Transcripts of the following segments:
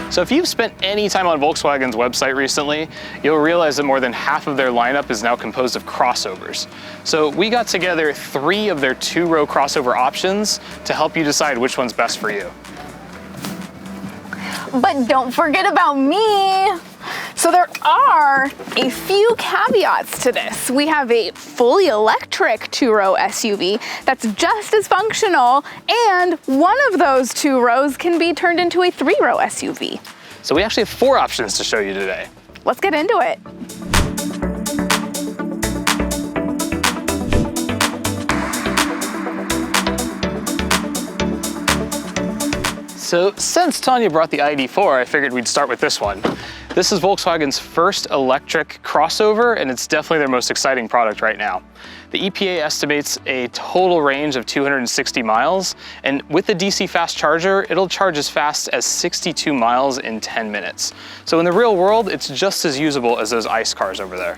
So if you've spent any time on Volkswagen's website recently, you'll realize that more than half of their lineup is now composed of crossovers. So we got together 3 of their 2-row crossover options to help you decide which one's best for you. But don't forget about me. So there are a few caveats to this. We have a fully electric 2-row SUV that's just as functional, and one of those 2 rows can be turned into a 3-row SUV. So we actually have 4 options to show you today. Let's get into it. So since Tanya brought the ID.4, I figured we'd start with this one. This is Volkswagen's first electric crossover, and it's definitely their most exciting product right now. The EPA estimates a total range of 260 miles, and with the DC fast charger, it'll charge as fast as 62 miles in 10 minutes. So in the real world, it's just as usable as those ICE cars over there.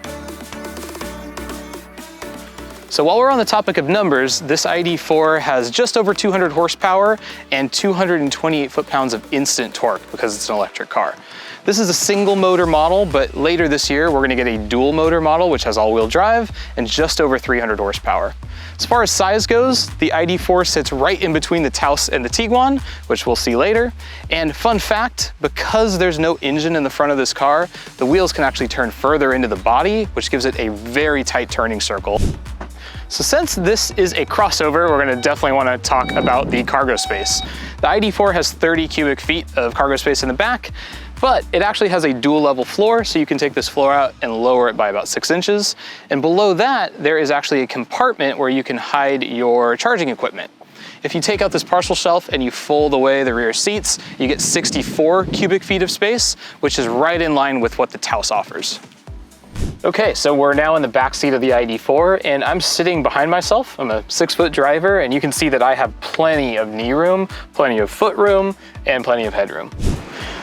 So while we're on the topic of numbers, this ID.4 has just over 200 horsepower and 228 foot-pounds of instant torque because it's an electric car. This is a single motor model, but later this year we're going to get a dual motor model which has all-wheel drive and just over 300 horsepower. As far as size goes, the ID.4 sits right in between the Taos and the Tiguan, which we'll see later. And fun fact, because there's no engine in the front of this car, the wheels can actually turn further into the body, which gives it a very tight turning circle. So since this is a crossover, we're gonna definitely wanna talk about the cargo space. The ID.4 has 30 cubic feet of cargo space in the back, but it actually has a dual level floor, so you can take this floor out and lower it by about 6 inches. And below that, there is actually a compartment where you can hide your charging equipment. If you take out this parcel shelf and you fold away the rear seats, you get 64 cubic feet of space, which is right in line with what the Taos offers. Okay, so we're now in the back seat of the ID.4, and I'm sitting behind myself. I'm a 6-foot driver, and you can see that I have plenty of knee room, plenty of foot room, and plenty of headroom.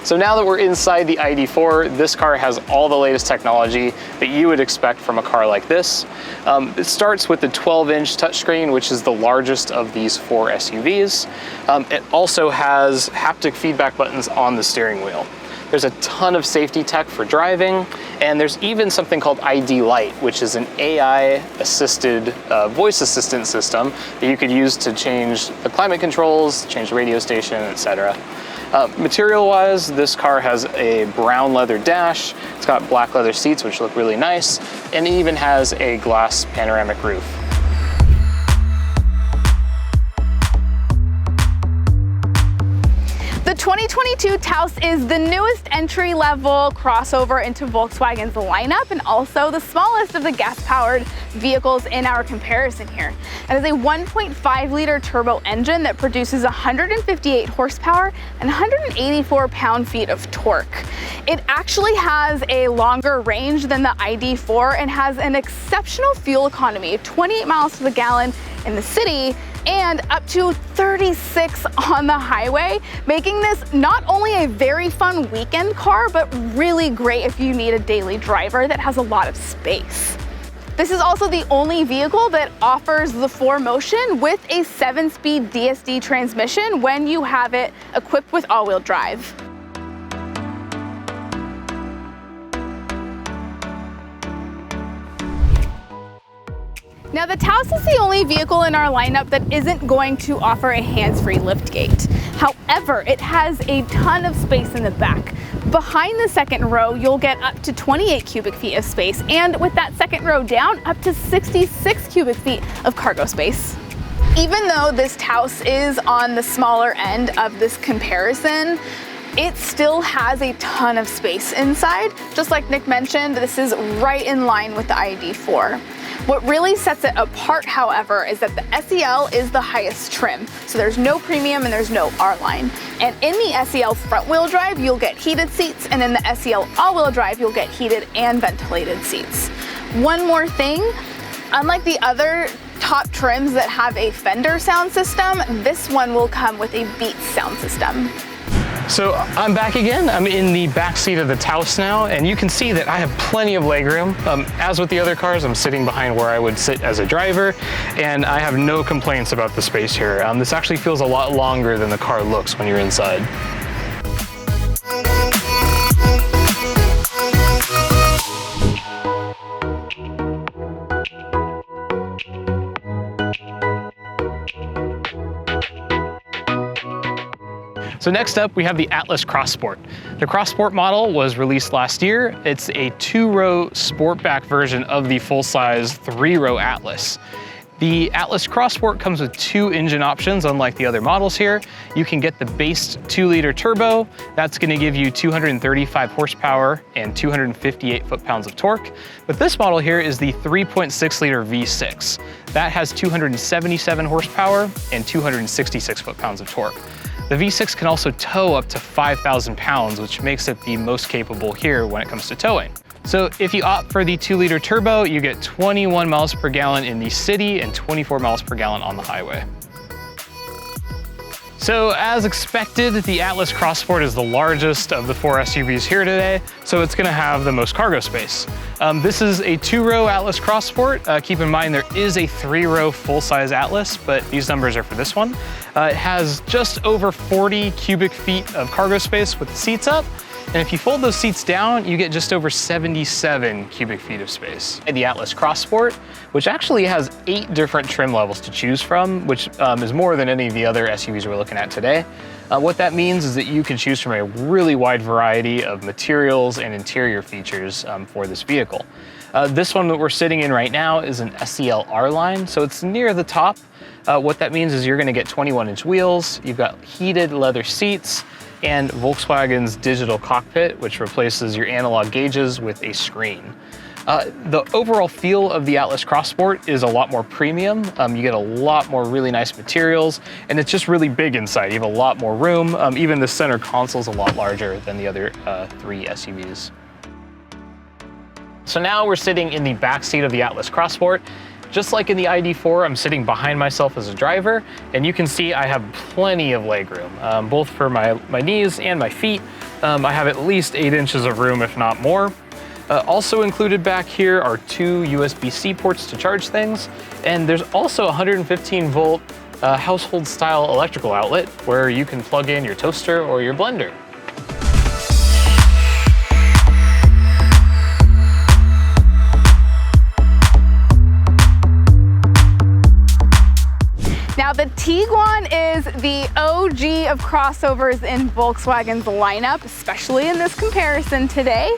So now that we're inside the ID.4, this car has all the latest technology that you would expect from a car like this. It starts with the 12-inch touchscreen, which is the largest of these 4 SUVs. It also has haptic feedback buttons on the steering wheel. There's a ton of safety tech for driving, and there's even something called ID Lite, which is an AI-assisted voice assistant system that you could use to change the climate controls, change the radio station, etc. Material-wise, this car has a brown leather dash, it's got black leather seats, which look really nice, and it even has a glass panoramic roof. The 2022 Taos is the newest entry-level crossover into Volkswagen's lineup and also the smallest of the gas-powered vehicles in our comparison here. It has a 1.5-liter turbo engine that produces 158 horsepower and 184 pound-feet of torque. It actually has a longer range than the ID.4 and has an exceptional fuel economy, 28 miles to the gallon in the city and up to 36 on the highway, making this not only a very fun weekend car, but really great if you need a daily driver that has a lot of space. This is also the only vehicle that offers the 4Motion with a 7-speed DSD transmission when you have it equipped with all-wheel drive. Now the Taos is the only vehicle in our lineup that isn't going to offer a hands-free liftgate. However, it has a ton of space in the back. Behind the second row, you'll get up to 28 cubic feet of space, and with that second row down, up to 66 cubic feet of cargo space. Even though this Taos is on the smaller end of this comparison, it still has a ton of space inside. Just like Nick mentioned, this is right in line with the ID.4. What really sets it apart, however, is that the SEL is the highest trim. So there's no premium and there's no R-Line. And in the SEL front-wheel drive, you'll get heated seats, and in the SEL all-wheel drive, you'll get heated and ventilated seats. One more thing, unlike the other top trims that have a Fender sound system, this one will come with a Beats sound system. So I'm back again. I'm in the back seat of the Taos now, and you can see that I have plenty of legroom. As with the other cars, I'm sitting behind where I would sit as a driver, and I have no complaints about the space here. This actually feels a lot longer than the car looks when you're inside. So next up, we have the Atlas Cross Sport. The Cross Sport model was released last year. It's a 2-row sportback version of the full-size 3-row Atlas. The Atlas Cross Sport comes with 2 engine options, unlike the other models here. You can get the base 2-liter turbo. That's gonna give you 235 horsepower and 258 foot-pounds of torque. But this model here is the 3.6-liter V6. That has 277 horsepower and 266 foot-pounds of torque. The V6 can also tow up to 5,000 pounds, which makes it the most capable here when it comes to towing. So if you opt for the 2-liter turbo, you get 21 miles per gallon in the city and 24 miles per gallon on the highway. So as expected, the Atlas Cross Sport is the largest of the 4 SUVs here today, so it's gonna have the most cargo space. This is a 2-row Atlas Cross Sport. Keep in mind there is a 3-row full-size Atlas, but these numbers are for this one. It has just over 40 cubic feet of cargo space with the seats up. And if you fold those seats down, you get just over 77 cubic feet of space. The Atlas Cross Sport, which actually has 8 different trim levels to choose from, which is more than any of the other SUVs we're looking at today. What that means is that you can choose from a really wide variety of materials and interior features for this vehicle. This one that we're sitting in right now is an SEL R line, so it's near the top. What that means is you're gonna get 21-inch wheels, you've got heated leather seats, and Volkswagen's digital cockpit, which replaces your analog gauges with a screen. The overall feel of the Atlas Cross Sport is a lot more premium. You get a lot more really nice materials, and it's just really big inside. You have a lot more room. Even the center console is a lot larger than the other 3 SUVs. So now we're sitting in the back seat of the Atlas Cross Sport. Just like in the ID.4, I'm sitting behind myself as a driver, and you can see I have plenty of legroom, both for my knees and my feet. I have at least 8 inches of room, if not more. Also included back here are 2 USB-C ports to charge things, and there's also a 115-volt household-style electrical outlet where you can plug in your toaster or your blender. Now the Tiguan is the OG of crossovers in Volkswagen's lineup, especially in this comparison today.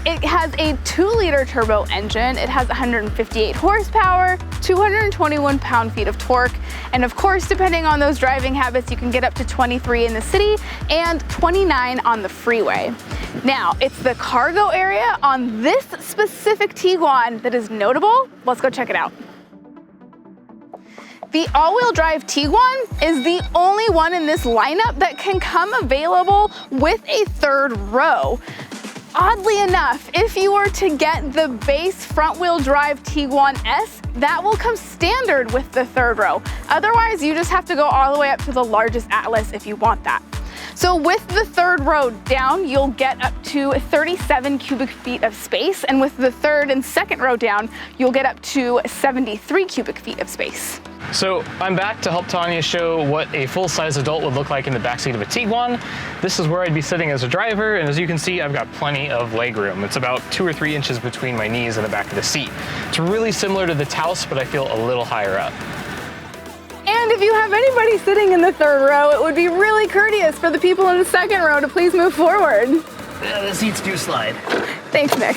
It has a 2-liter turbo engine. It has 158 horsepower, 221 pound-feet of torque, and of course, depending on those driving habits, you can get up to 23 in the city and 29 on the freeway. Now, it's the cargo area on this specific Tiguan that is notable. Let's go check it out. The all-wheel drive Tiguan is the only one in this lineup that can come available with a 3rd row. Oddly enough, if you were to get the base front-wheel drive Tiguan S, that will come standard with the 3rd row. Otherwise, you just have to go all the way up to the largest Atlas if you want that. So with the 3rd row down, you'll get up to 37 cubic feet of space, and with the 3rd and 2nd row down, you'll get up to 73 cubic feet of space. So I'm back to help Tanya show what a full-size adult would look like in the backseat of a Tiguan. This is where I'd be sitting as a driver, and as you can see, I've got plenty of legroom. It's about 2 or 3 inches between my knees and the back of the seat. It's really similar to the Taos, but I feel a little higher up. And if you have anybody sitting in the 3rd row, it would be really courteous for the people in the 2nd row to please move forward. Yeah, the seats do slide. Thanks, Nick.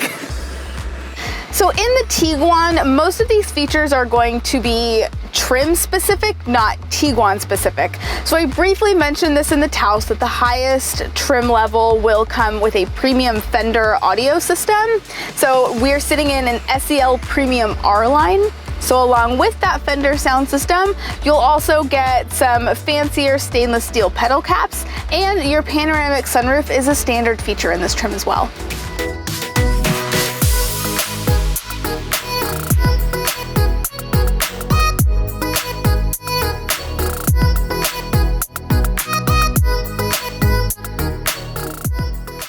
So in the Tiguan, most of these features are going to be trim specific, not Tiguan specific. So I briefly mentioned this in the Taos that the highest trim level will come with a premium Fender audio system. So we're sitting in an SEL Premium R line. So along with that Fender sound system, you'll also get some fancier stainless steel pedal caps, and your panoramic sunroof is a standard feature in this trim as well.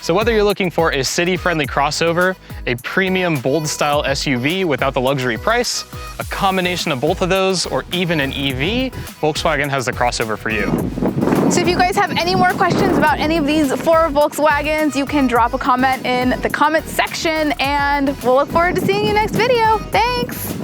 So whether you're looking for a city-friendly crossover, a premium bold-style SUV without the luxury price, a combination of both of those, or even an EV, Volkswagen has the crossover for you. So if you guys have any more questions about any of these 4 Volkswagens, you can drop a comment in the comments section, and we'll look forward to seeing you next video. Thanks!